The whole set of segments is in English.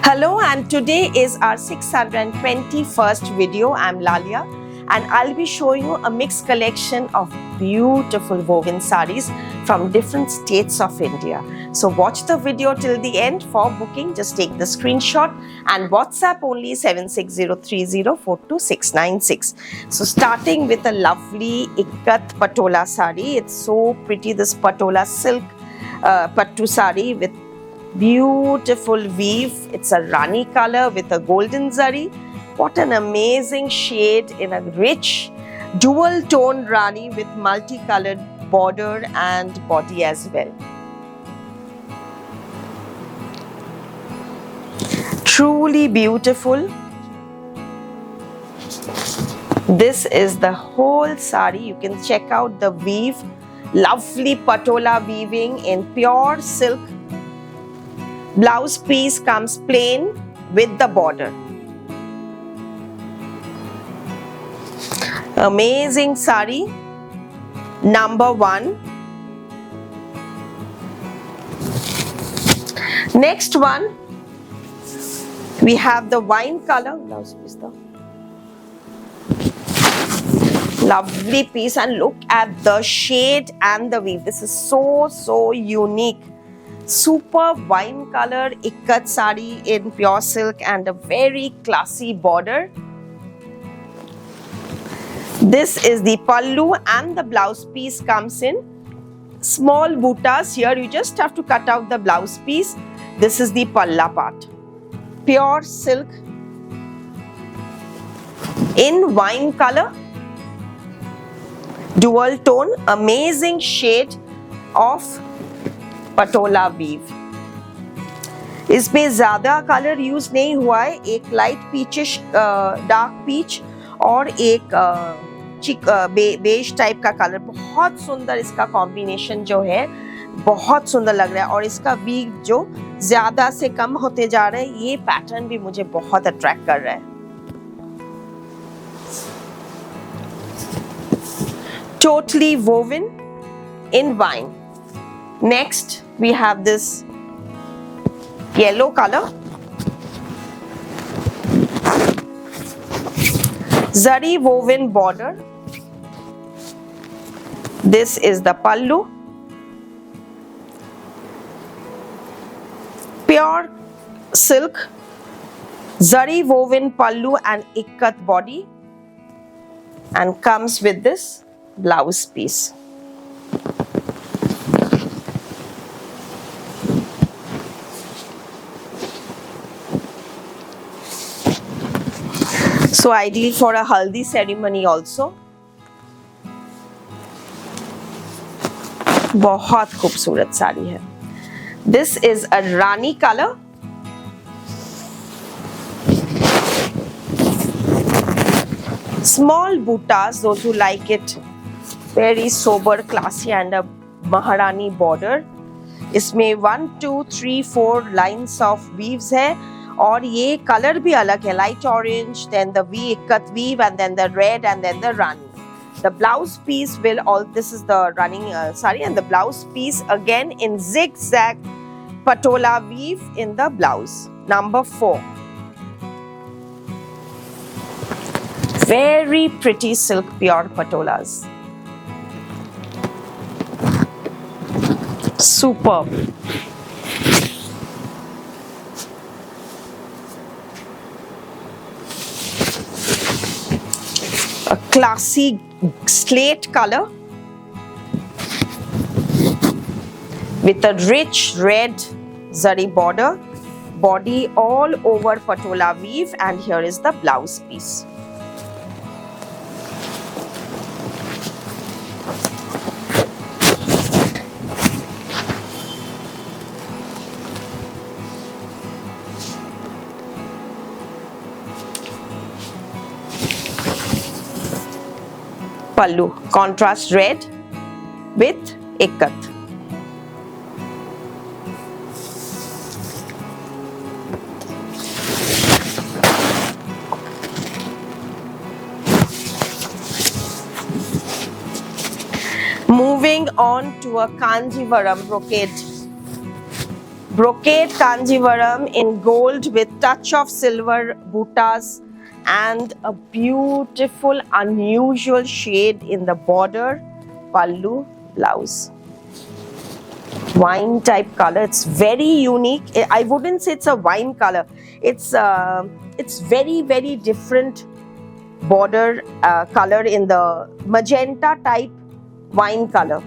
Hello, and today is our 621st video. I'm Lalia, and I'll be showing you a mixed collection of beautiful woven sarees from different states of India. So watch the video till the end. For booking, just take the screenshot and WhatsApp only 76030429696. So starting with a lovely Ikat Patola saree. It's so pretty, this Patola silk Pattu saree with beautiful weave. It's a Rani color with a golden zari. What an amazing shade in a rich dual toned Rani with multicolored border and body as well. Truly beautiful. This is the whole sari. You can check out the weave. Lovely patola weaving in pure silk. Blouse piece comes plain with the border. Amazing sari. Number 1. Next one, we have the wine color. Blouse piece though. Lovely piece, and look at the shade and the weave. This is so unique. Super wine color Ikat sari in pure silk and a very classy border. This is the pallu, and the blouse piece comes in small buttas. Here you just have to cut out the blouse piece. This is the palla part. Pure silk in wine color. Dual tone, amazing shade of patola weave. इसमें ज्यादा colour use नहीं हुआ है. एक light peachish dark peach और एक beige type का colour. बहुत सुंदर इसका कॉम्बिनेशन जो है, बहुत सुंदर लग रहा है. और इसका वीव जो ज्यादा से कम होते जा रहा है, ये पैटर्न भी मुझे बहुत अट्रैक्ट कर रहा है. Totally woven in wine. Next, we have this yellow color. Zari woven border. This is the pallu. Pure silk. Zari woven pallu and ikat body. And comes with this blouse piece. So ideal for a haldi ceremony also. बहुत खूबसूरत साड़ी है. This is a Rani color. Small buttas, those who like it very sober, classy, and a Maharani border. इसमें 1, 2, 3, 4 lines of weaves है. और ये colour भी अलग है, light orange, then the we ikat weave, and then the red, and then the rani. The blouse piece will all this is the running sari, and the blouse piece again in zigzag patola weave in the blouse. Number 4. Very pretty silk pure patolas. Superb. classy slate color with a rich red zari border, body all over patola weave, and here is the blouse piece. Pallu, contrast red with ikat. Moving on to a Kanjivaram brocade. Brocade Kanjivaram in gold with touch of silver buttas and a beautiful unusual shade in the border, pallu, blouse. Wine type color, it's very unique. I wouldn't say it's a wine color. It's very, very different border color in the magenta type wine color.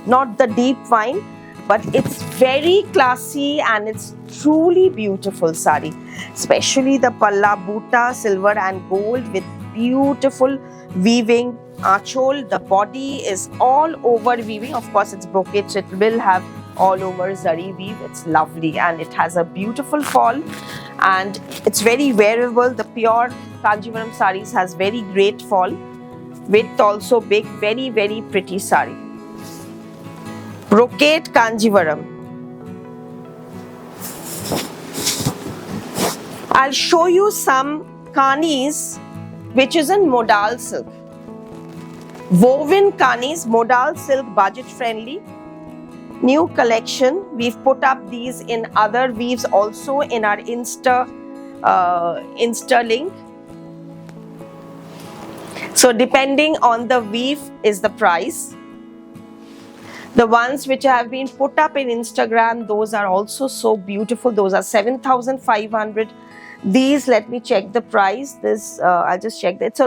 Not the deep wine, but it's very classy and it's truly beautiful sari. Especially the palla buta, silver and gold with beautiful weaving achol. The body is all over weaving. Of course, it's brocade, so it will have all over zari weave. It's lovely and it has a beautiful fall and it's very wearable. The pure Kanjivaram saris has very great fall. Width also big, very, very pretty sari. Brocade Kanjivaram. I'll show you some kanis which is in modal silk. Woven kanis, modal silk, budget friendly. New collection. We've put up these in other weaves also in our Insta link. So depending on the weave is the price. The ones which have been put up in Instagram, those are also so beautiful. Those are 7,500. These, let me check the price. This, I'll just check that.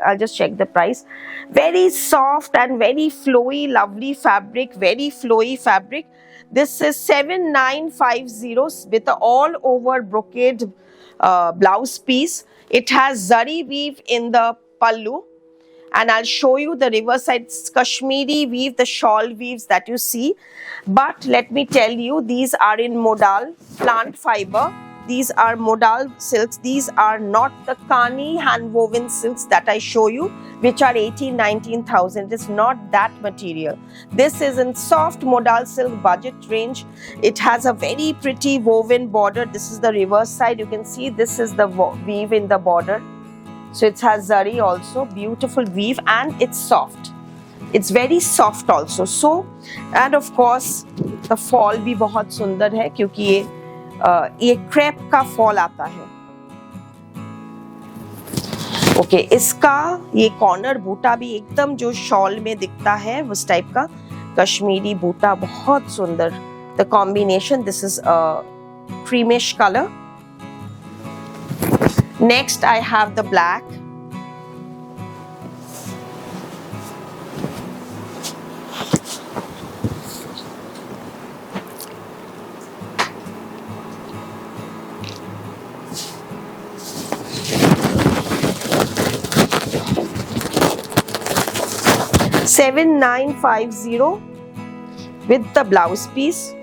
I'll just check the price. Very soft and very flowy, lovely fabric. Very flowy fabric. This is 7,950 with the all over brocade blouse piece. It has zari weave in the pallu. And I'll show you the reverse side. It's Kashmiri weave, the shawl weaves that you see. But let me tell you, these are in modal plant fiber. These are modal silks. These are not the Kani hand woven silks that I show you, which are 18,000-19,000. It's not that material. This is in soft modal silk budget range. It has a very pretty woven border. This is the reverse side. You can see this is the weave in the border. So it has zari also, beautiful weave, and it's soft. It's very soft also. So, and of course, the fall भी बहुत सुंदर है क्योंकि ये crepe का fall आता है. Okay, इसका ये corner बूटा भी एकदम जो shawl में दिखता है उस type का कश्मीरी बूटा बहुत सुंदर. The combination, this is a creamish color. Next, I have the black. $7,950 with the blouse piece.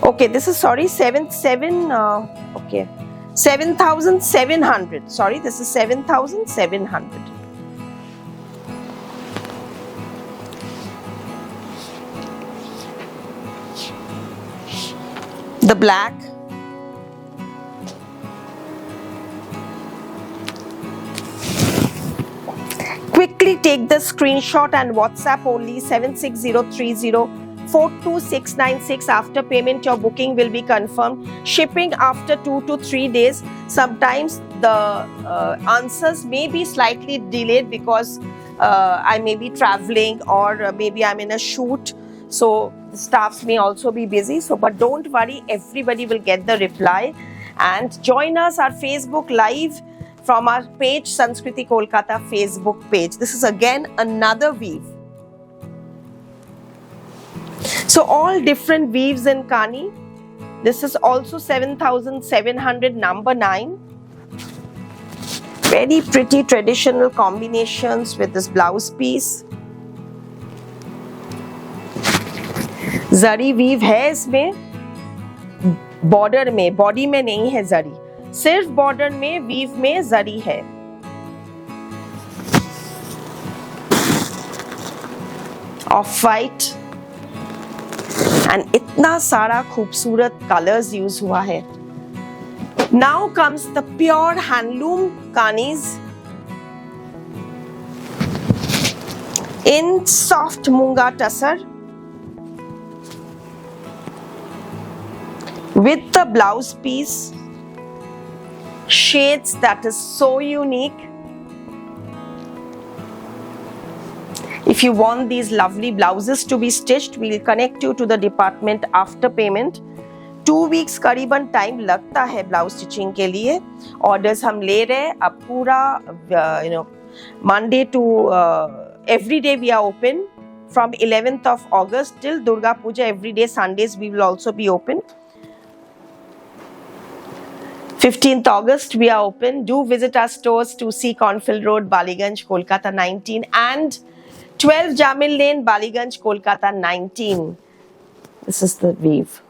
Okay, this is okay. 7,700. Sorry, this is 7,700. The black. Quickly take the screenshot and WhatsApp only 76030426696. After payment, your booking will be confirmed. Shipping after 2 to 3 days. Sometimes the answers may be slightly delayed because I may be traveling or maybe I'm in a shoot. So the staffs may also be busy. So, but don't worry, everybody will get the reply. And join us our Facebook Live from our page Sanskriti Kolkata Facebook page. This is again another weave. So all different weaves in Kani. This is also 7,700 number 9. Very pretty traditional combinations with this blouse piece. Zari weave है इसमें, border में, body में नहीं है जरी, सिर्फ border में weave में जरी है. ऑफ वाइट एंड इतना सारा खूबसूरत कलर्स यूज हुआ है. Now comes the pure handloom Kani's in soft मूंगा tussar with the blouse piece, shades that is so unique. If you want these lovely blouses to be stitched, we'll connect you to the department after payment. 2 weeks करीबन time लगता है blouse stitching के लिए. Orders हम ले रहे हैं. अब पूरा Monday to every day we are open from 11th of August till Durga Puja. Every day Sundays we will also be open. 15th August we are open. Do visit our stores, 2C Cornfield Road, Ballygunge, Kolkata 19 and 12 Jamil Lane, Ballygunge, Kolkata 19. This is the weave.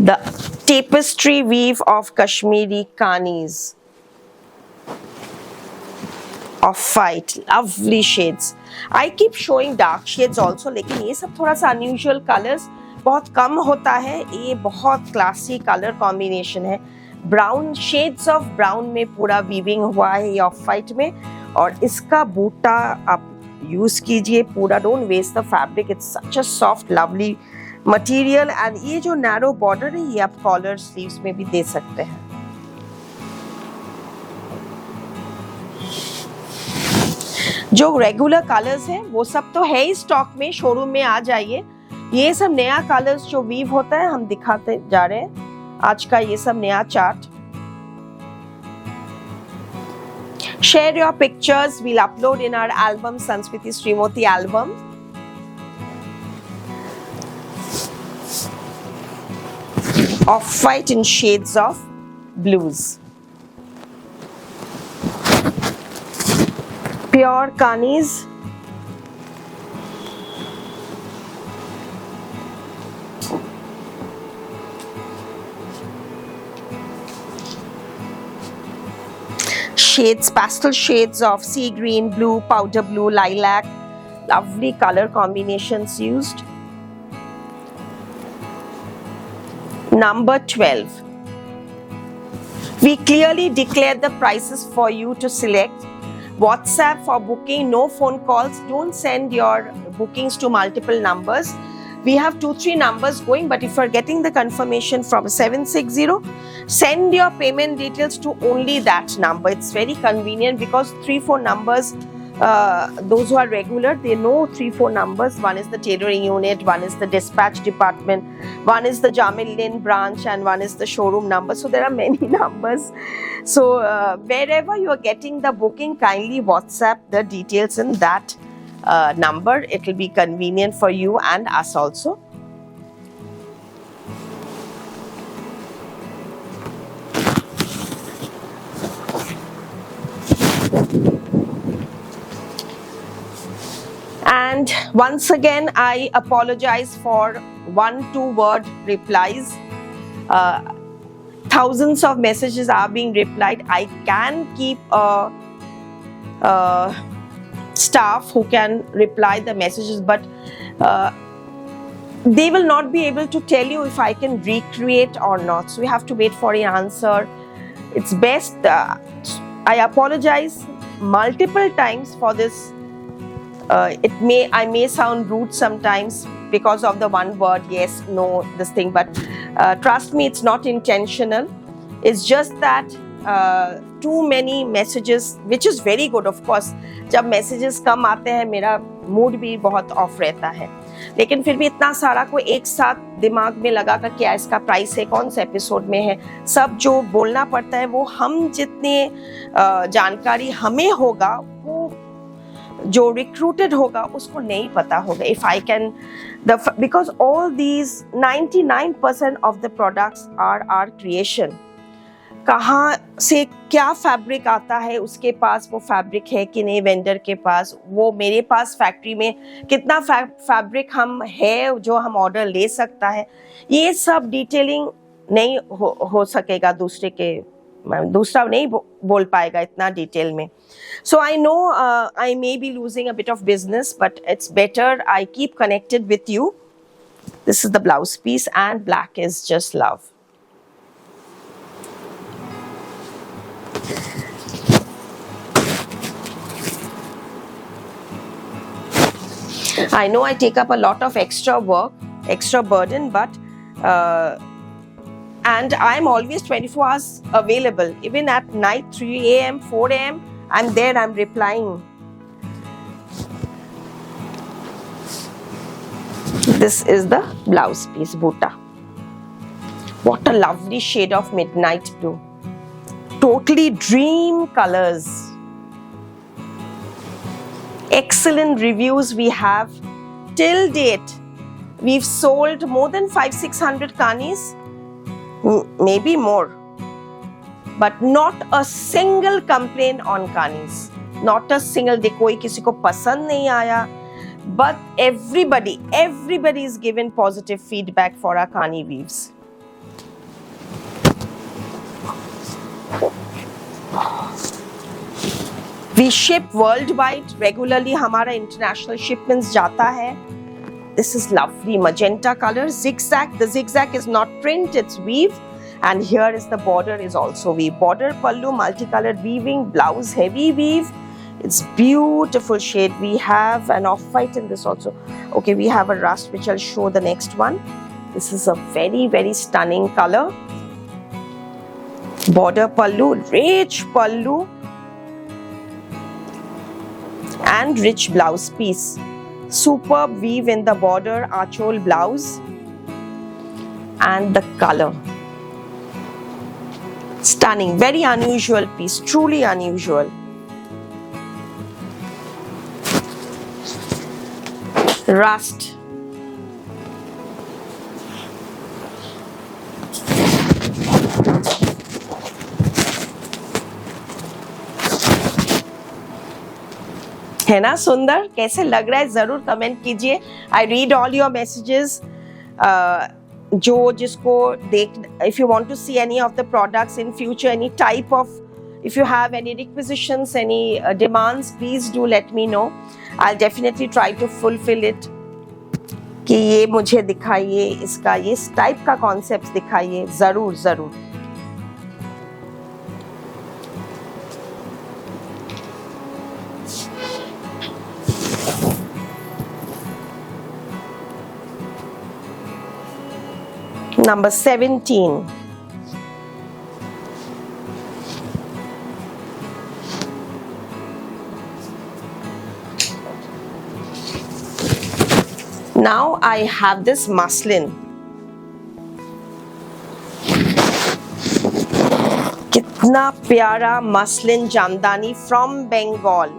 The tapestry weave of Kashmiri Kanis. Off-white, lovely shades. I keep showing dark shades also, लेकिन ये सब थोड़ा सा unusual colors बहुत कम होता है. ये बहुत क्लासी कलर कॉम्बिनेशन है. ब्राउन, शेड्स ऑफ ब्राउन में पूरा वीविंग हुआ है ये ऑफ वाइट में. और इसका बूटा आप यूज कीजिए पूरा. Don't waste the fabric. It's such a soft lovely material. And ये जो नैरो बॉर्डर है ये आप कॉलर स्लीव्स में भी दे सकते हैं. जो रेगुलर कलर्स हैं वो सब तो है ही स्टॉक में. शोरूम में आ जाइए. ये सब नया कलर्स जो वीव होता है हम दिखाते जा रहे हैं. आज का ये सब नया chart. Share your pictures. We'll upload in our album Sanskriti Shrimoti album. Off white in shades of blues. Pure कानीज. Shades, pastel shades of sea green, blue, powder blue, lilac. Lovely color combinations used. Number 12. We clearly declared the prices for you to select. WhatsApp for booking, no phone calls. Don't send your bookings to multiple numbers. We have 2-3 numbers going, but if you're getting the confirmation from 760, send your payment details to only that number. It's very convenient because 3-4 numbers, those who are regular, they know 3-4 numbers. One is the tailoring unit, one is the dispatch department, one is the Jamil Lane branch, and one is the showroom number. So there are many numbers. So wherever you are getting the booking, kindly WhatsApp the details in that number. It will be convenient for you and us also. And once again, I apologize for 1-2 word replies. Thousands of messages are being replied. I can keep a staff who can reply the messages, but they will not be able to tell you if I can recreate or not. So we have to wait for an answer. It's best. I apologize multiple times for this. I may sound rude sometimes because of the one word, yes, no, this thing, but trust me, it's not intentional. It's just that too many messages, which is very good, of course. जब messages कम आते हैं, मेरा mood भी बहुत of रहता है। लेकिन फिर भी इतना सारा को एक साथ दिमाग में लगा कर क्या इसका प्राइस है, कौन से एपिसोड में है, सब जो बोलना पड़ता है वो हम जितने जानकारी हमें होगा वो जो रिक्रूटेड होगा उसको नहीं पता होगा। If I can because all these 99% of the products are our creation. कहाँ से क्या फैब्रिक आता है, उसके पास वो फैब्रिक है कि नहीं, वेंडर के पास, वो मेरे पास फैक्ट्री में कितना फैब्रिक हम है जो हम ऑर्डर ले सकता है, ये सब डिटेलिंग नहीं हो सकेगा, दूसरा नहीं बोल पाएगा इतना डिटेल में। So I know I may be losing a bit of business but it's better I keep connected with you. This is the blouse piece and black is just love. I know I take up a lot of extra work, extra burden, but and I'm always 24 hours available. Even at night, 3 a.m., 4 a.m., I'm there, I'm replying. This is the blouse piece, Buta. What a lovely shade of midnight blue. Totally dream colors. Excellent reviews we have till date. We've sold more than 500-600 kanis, maybe more, but not a single complaint on kanis. Not a single. कोई किसी को पसंद नहीं आया, but everybody is given positive feedback for our kani weaves. We ship worldwide regularly. हमारा international shipments जाता है. This is lovely magenta color, zigzag. The zigzag is not print, it's weave. And here is the border is also weave. Border, pallu, multicolored weaving, blouse, heavy weave. It's beautiful shade. We have an off-white in this also. Okay, we have a rust which I'll show the next one. This is a very stunning color. Border pallu, rich pallu. And rich blouse piece. Superb weave in the border, achol blouse. And the color. Stunning, very unusual piece, truly unusual. Rust. है ना सुंदर? कैसे लग रहा है जरूर comment कीजिए। I read all your messages. जो जिसको देख, if you want to see any of the products in future, any type of, if you have any requisitions, any demands, please do let me know. I will definitely try to fulfil it कि ये मुझे दिखाइए, इसका ये type का concept दिखाइए, जरूर। Number 17. Now I have this muslin. कितना प्यारा muslin jamdani from Bengal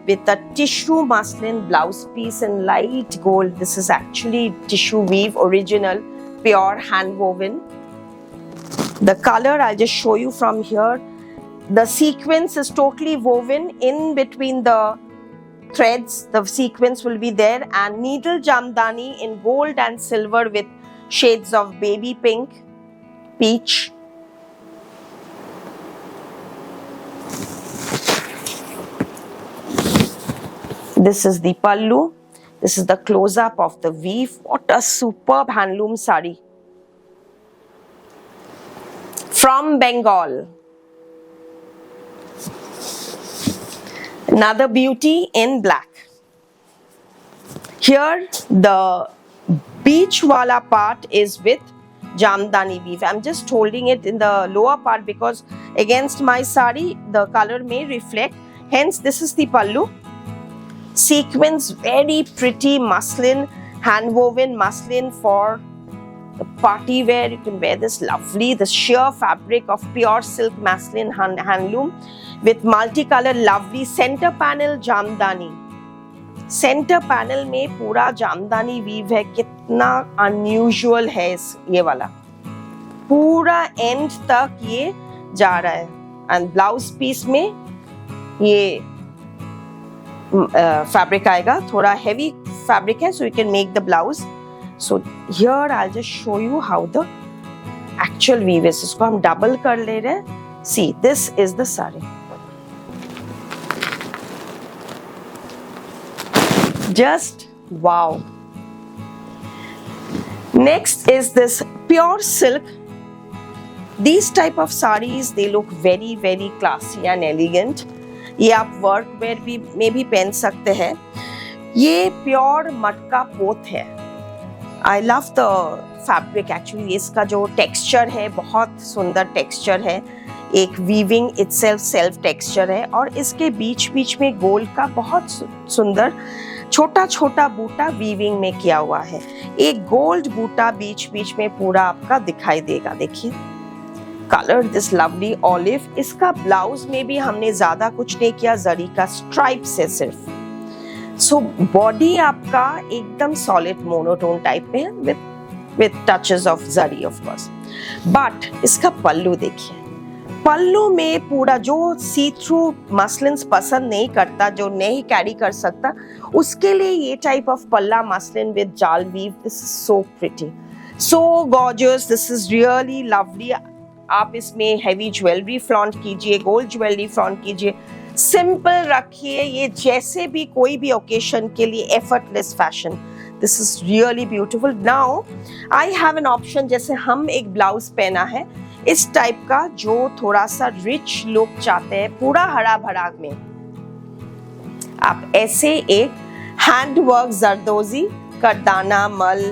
with a tissue muslin blouse piece in light gold. This is actually tissue weave, original, pure hand woven. The color I'll just show you from here. The sequence is totally woven in between the threads. The sequence will be there, and needle jamdani in gold and silver with shades of baby pink, peach. This is the pallu. This is the close-up of the weave. What a superb handloom sari from Bengal. Another beauty in black. Here the beach wala part is with jamdani weave. I'm just holding it in the lower part because against my sari the color may reflect. Hence this is the pallu. sequins, very pretty muslin, hand woven muslin for the party wear. You can wear this lovely, the sheer fabric of pure silk muslin handloom with multicolor lovely center panel jamdani. Centre panel में पूरा jamdani weave है, कितना unusual है ये वाला, पूरा and तक ये जा रहा है. एंड ब्लाउज पीस में ये फैब्रिक आएगा, थोड़ा हेवी फैब्रिक है, so you can make the blouse. So here I just show you how the actual weave is. इसको हम डबल कर ले रहे हैं. See this is the sari. Just wow. Next is this pure silk. These type of sarees, they look very very classy and elegant. ये आप work where भी में भी पहन सकते हैं. ये प्योर मटका पोत है. I love the fabric actually. इसका जो टेक्सचर है बहुत सुंदर टेक्सचर है. एक वीविंग इटसेल्फ सेल्फ टेक्सचर है और इसके बीच बीच में गोल्ड का बहुत सुंदर छोटा छोटा बूटा वीविंग में किया हुआ है. एक गोल्ड बूटा बीच बीच में पूरा आपका दिखाई देगा. देखिए कलर दिस लवली ऑलिव. इसका ब्लाउज में भी हमने ज्यादा कुछ नहीं किया, जरी का स्ट्राइप्स है सिर्फ. सो बॉडी आपका एकदम सॉलिड मोनोटोन टाइप में है with touches of zari of course. But इसका पल्लू देखिए, पल्लू में पूरा जो सी थ्रू मसलिन्स पसंद नहीं करता, जो नहीं कैरी कर सकता, उसके लिए ये टाइप ऑफ पल्ला मसलिन विद जाल weave. This is so pretty, so gorgeous. This is really lovely. आप इसमें हैवी ज्वेलरी फ्लॉन्ट कीजिए, गोल्ड ज्वेलरी फ्लॉन्ट कीजिए, सिंपल रखिए. ये जैसे भी कोई भी ओकेशन के लिए effortless fashion. This is really beautiful. Now I have an option. जैसे हम एक ब्लाउज पहना है इस टाइप का, जो थोड़ा सा रिच लुक चाहते हैं पूरा हरा भरा में, आप ऐसे एक हैंड वर्क जरदोजी, करदाना, मल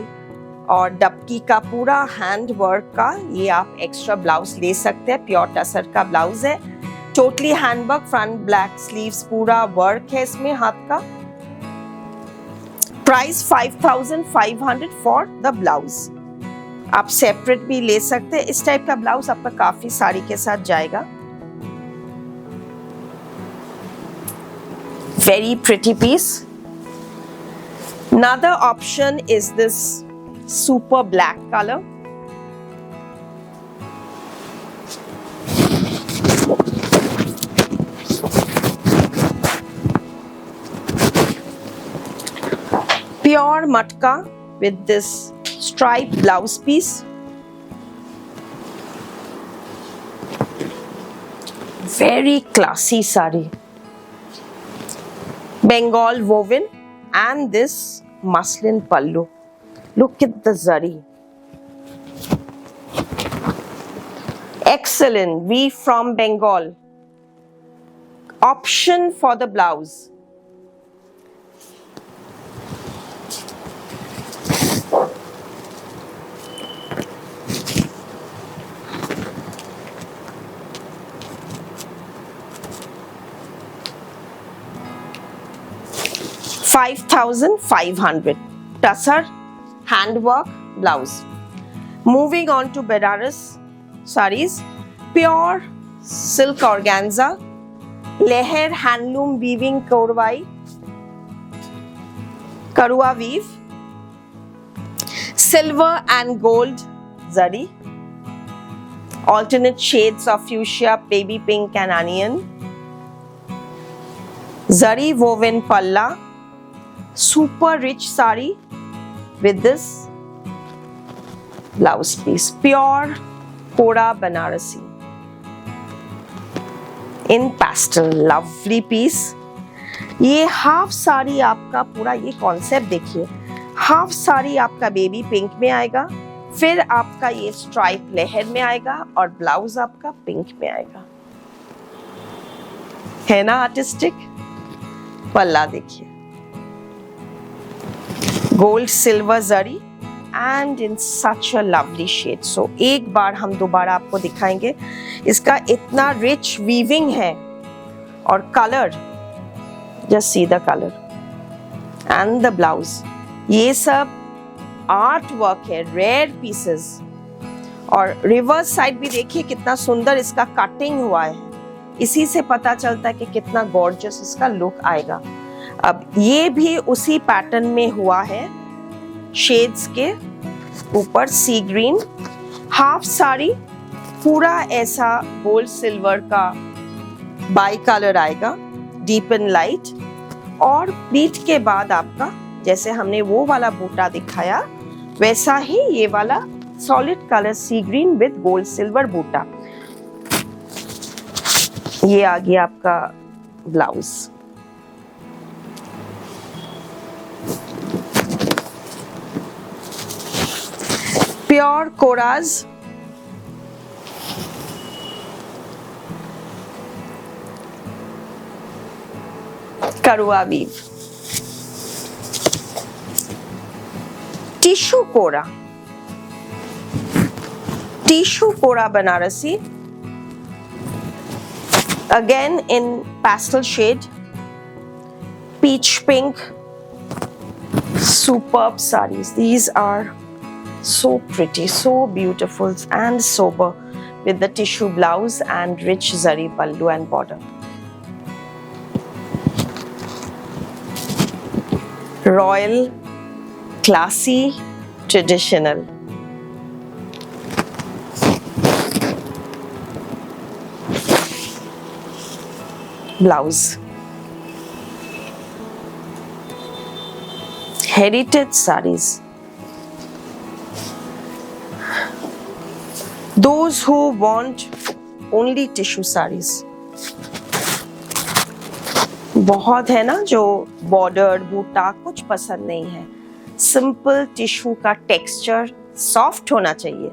और डबकी का पूरा हैंड वर्क का ये आप एक्स्ट्रा ब्लाउज ले सकते हैं. प्योर टसर का ब्लाउज है, totally hand work, front black sleeves, पूरा वर्क है इसमें हाथ का. Price 5500 for the blouse. आप सेपरेट भी ले सकते हैं. इस टाइप का ब्लाउज आपका काफी साड़ी के साथ जाएगा. Very pretty piece. Another option is this super black color. Pure matka with this striped blouse piece. Very classy sari. Bengal woven and this muslin pallu. Look at the zari. Excellent. We from Bengal. Option for the blouse. $5,500 tussar handwork blouse. Moving on to Benares sarees, pure silk organza, leher handloom weaving korwai, karua weave, silver and gold zari, alternate shades of fuchsia, baby pink and onion, zari woven palla. Super rich sari with this blouse piece. Pure Kora Banarasi in pastel. Lovely piece. ये half sari आपका पूरा, ये concept देखिए, half sari आपका baby pink में आएगा, फिर आपका ये स्ट्राइप लहर में आएगा और ब्लाउज आपका पिंक में आएगा. है ना आर्टिस्टिक. पल्ला देखिए, गोल्ड सिल्वर जरी and in such a lovely shade. So एक बार हम दोबारा आपको दिखाएंगे. इसका इतना रिच वीविंग है और colour, just see the colour. And the blouse. ये सब आर्ट वर्क है, रेयर पीसेस। और रिवर्स साइड भी देखिए कितना सुंदर इसका कटिंग हुआ है, इसी से पता चलता है कि कितना गॉर्जियस इसका लुक आएगा। अब ये भी उसी पैटर्न में हुआ है, शेड्स के ऊपर सी ग्रीन। हाफ साड़ी पूरा ऐसा गोल्ड सिल्वर का बाई कलर आएगा, डीप एंड लाइट। और प्लीट के बाद आपका जैसे हमने वो वाला बूटा दिखाया वैसा ही ये वाला solid colour sea green with gold silver बूटा। ये आ गया आपका ब्लाउज। प्योर कोराज, करुआ वीव, टिश्यू कोरा, टिश्यू कोरा Banarasi, again in pastel shade, peach pink, superb sarees. These are so pretty, so beautiful and sober with the tissue blouse and rich zari pallu and border. Royal, classy, traditional. Blouse. Heritage sarees. Those who want only tissue sarees. बहुत है ना जो border बूटा कुछ पसंद नहीं है, simple tissue का texture soft होना चाहिए।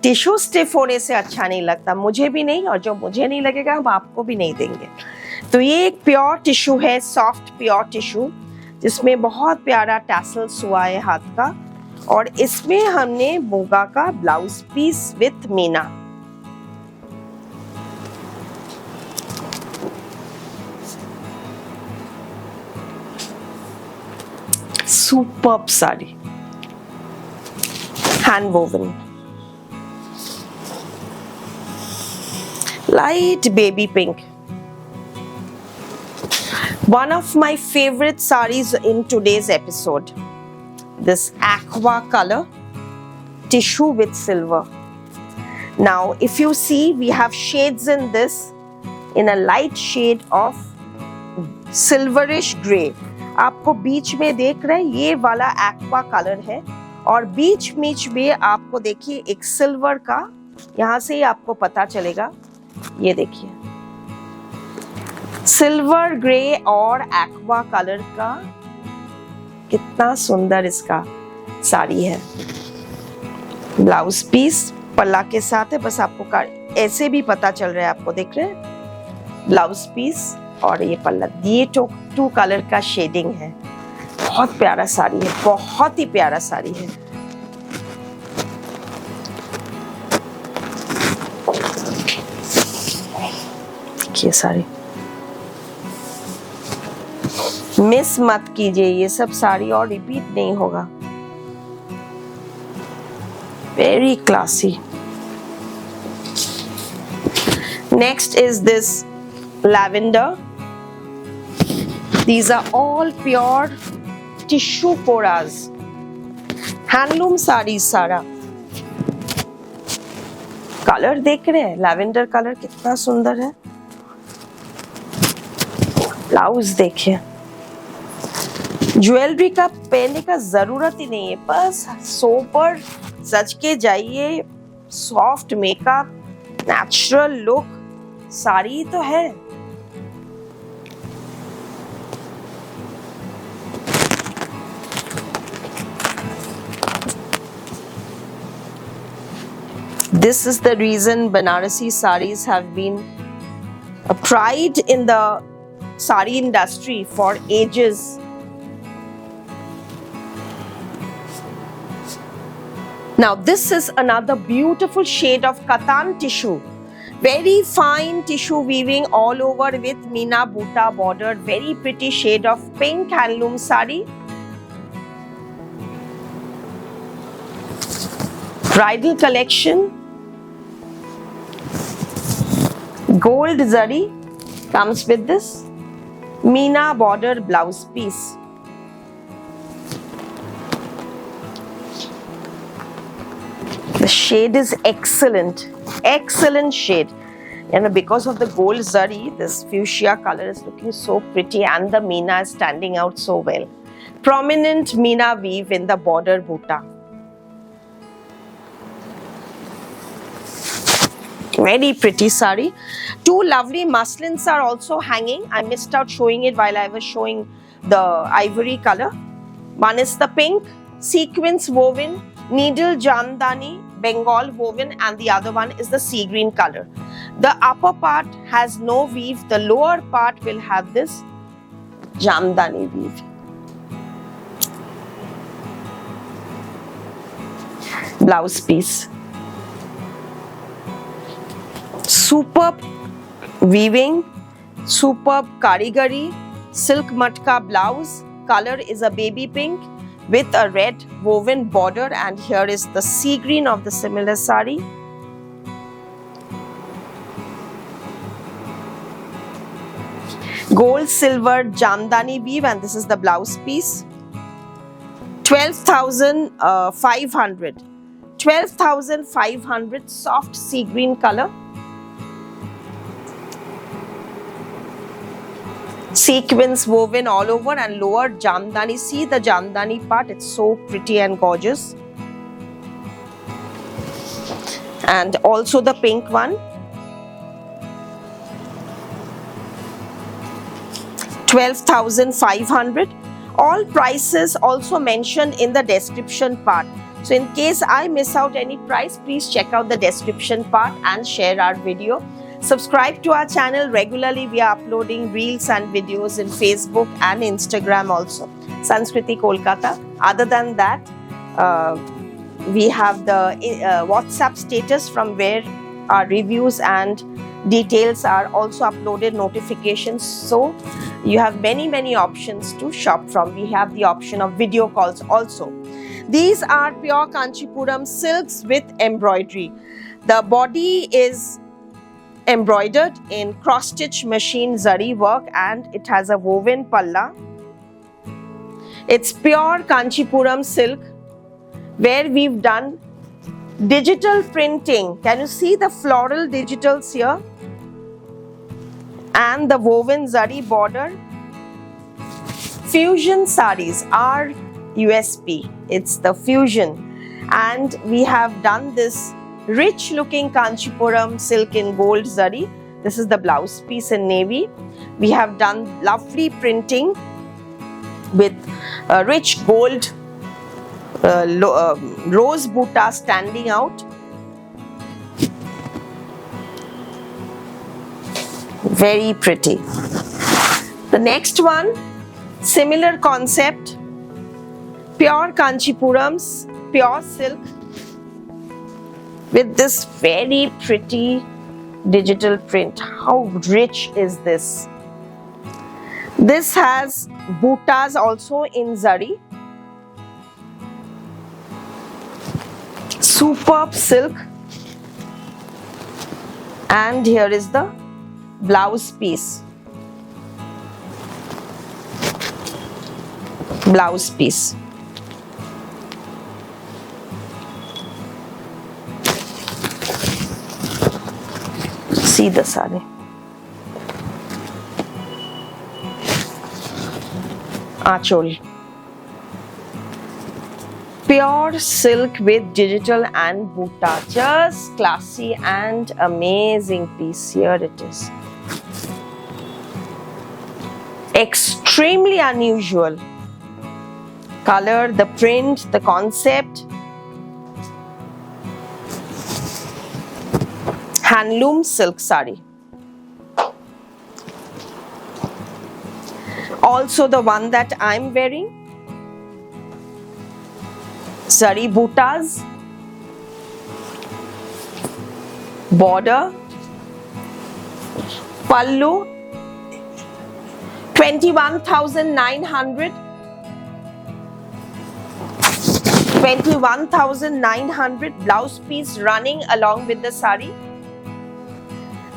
टिश्यू स्टिफ होने से अच्छा नहीं लगता, मुझे भी नहीं, और जो मुझे नहीं लगेगा हम आपको भी नहीं देंगे। तो ये एक प्योर टिश्यू है, सॉफ्ट प्योर टिश्यू, जिसमें बहुत प्यारा टैसल्स हुआ है हाथ का। और इसमें हमने मोगा का ब्लाउज पीस विथ मीना। Superb saree, hand woven, light baby pink. One of my favorite sarees in today's episode, this aqua color, tissue with silver. Now if you see, we have shades in this, in a light shade of silverish gray. आपको बीच में देख रहे हैं ये वाला aqua colour है, और बीच बीच में आपको देखिए एक सिल्वर का, यहाँ से ही आपको पता चलेगा। ये देखिए सिल्वर ग्रे और एक्वा कलर का, कितना सुंदर इसका साड़ी है। ब्लाउज पीस पल्ला के साथ है, बस आपको ऐसे भी पता चल रहा है, आपको देख रहे हैं ब्लाउज पीस और ये पल्ला, ये टू कलर का शेडिंग है। बहुत प्यारा साड़ी है, बहुत ही प्यारा साड़ी है। देखिए साड़ी, मिस मत कीजिए, ये सब साड़ी और रिपीट नहीं होगा। Very classy. Next is this lavender. These are all pure tissue koras, handloom sarees सारा। कलर देख रहे हैं, लैवेंडर कलर कितना सुंदर है। ब्लाउज देखिए, ज्वेलरी का पहनने का जरूरत ही नहीं है, बस सोबर सज के जाइए, soft makeup, natural look, sari तो है। This is the reason Banarasi sarees have been a pride in the sari industry for ages. Now this is another beautiful shade of Katan tissue Very fine tissue weaving all over with Meena Buta border. Very pretty shade of pink handloom sari. Bridal collection. Gold zari comes with this Meena border blouse piece. The shade is excellent. Excellent shade. And because of the gold zari, this fuchsia color is looking so pretty and the Meena is standing out so well. Prominent Meena weave in the border buta. Very pretty sari. Two lovely muslins are also hanging. I missed out showing it while I was showing the ivory color. One is the pink, sequins woven, needle jamdani, Bengal woven, and the other one is the sea green color. The upper part has no weave. The lower part will have this jamdani weave. Blouse piece. Superb weaving, superb karigari, silk matka blouse. Color is a baby pink with a red woven border, and here is the sea green of the similar sari. Gold silver jamdani weave, and this is the blouse piece. 12,500. 12,500 soft sea green color. Sequins woven all over and lower jamdani. See the jamdani part, it's so pretty and gorgeous. And also the pink one. 12,500. All prices also mentioned in the description part. So in case I miss out any price, please check out the description part and share our video. Subscribe to our channel regularly. We are uploading reels and videos in Facebook and Instagram also. Sanskriti Kolkata. Other than that, we have the WhatsApp status from where our reviews and details are also uploaded, notifications. So you have many options to shop from. We have the option of video calls also. These are pure Kanchipuram silks with embroidery. The body is embroidered in cross-stitch machine zari work and it has a woven palla. It's pure Kanchipuram silk where we've done digital printing. Can you see the floral digitals here? And the woven zari border. Fusion saris are USP. It's the fusion. And we have done this rich looking Kanchipuram silk in gold zari. This is the blouse piece in navy. We have done lovely printing with rich gold rose buta standing out. Very pretty. The next one, similar concept, pure Kanchipurams, pure silk with this very pretty digital print. How rich is this? This has butas also in zari. Superb silk. And here is the blouse piece. Blouse piece. See the sari. Achol. Pure silk with digital and buta. Just classy and amazing piece. Here it is. Extremely unusual. Color, the print, the concept. Handloom silk sari. Also the one that I'm wearing. Zari butas. Border. Pallu 21,900. 21,900 blouse piece running along with the sari.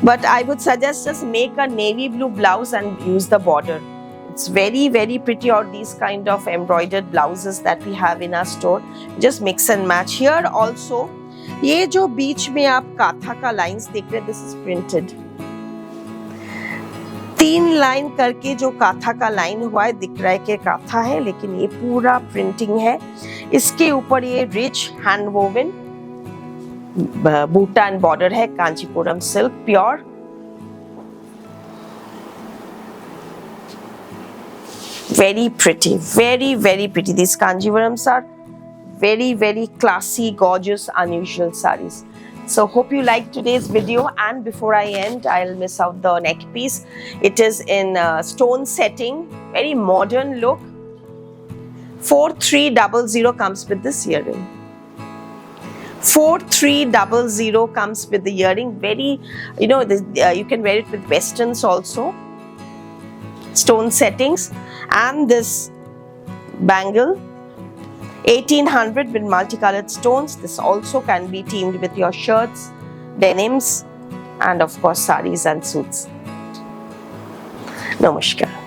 But I would suggest just make a navy blue blouse and use the border. It's very, very pretty, or these kind of embroidered blouses that we have in our store. Just mix and match. Here also, ये जो बीच में आप काथा का lines देख रहे हैं, this is printed. 3 line करके जो काथा का लाइन हुआ है, दिख रहा है कि काथा है, लेकिन ये पूरा प्रिंटिंग है. इसके ऊपर ये रिच हैंड वोवन बूटा एंड बॉर्डर है, Kanchipuram silk pure. Very pretty, very, very pretty. These Kanjivarams are very, very classy, gorgeous, unusual sarees. So hope you liked today's video, and before I end, I'll miss out the neck piece. It is in stone setting, very modern look. 4300 comes with this earring. 4300 comes with the earring. Very, you know, you can wear it with westerns also. Stone settings, and this bangle 1800 with multicolored stones. This also can be teamed with your shirts, denims, and of course saris and suits. Namaskar.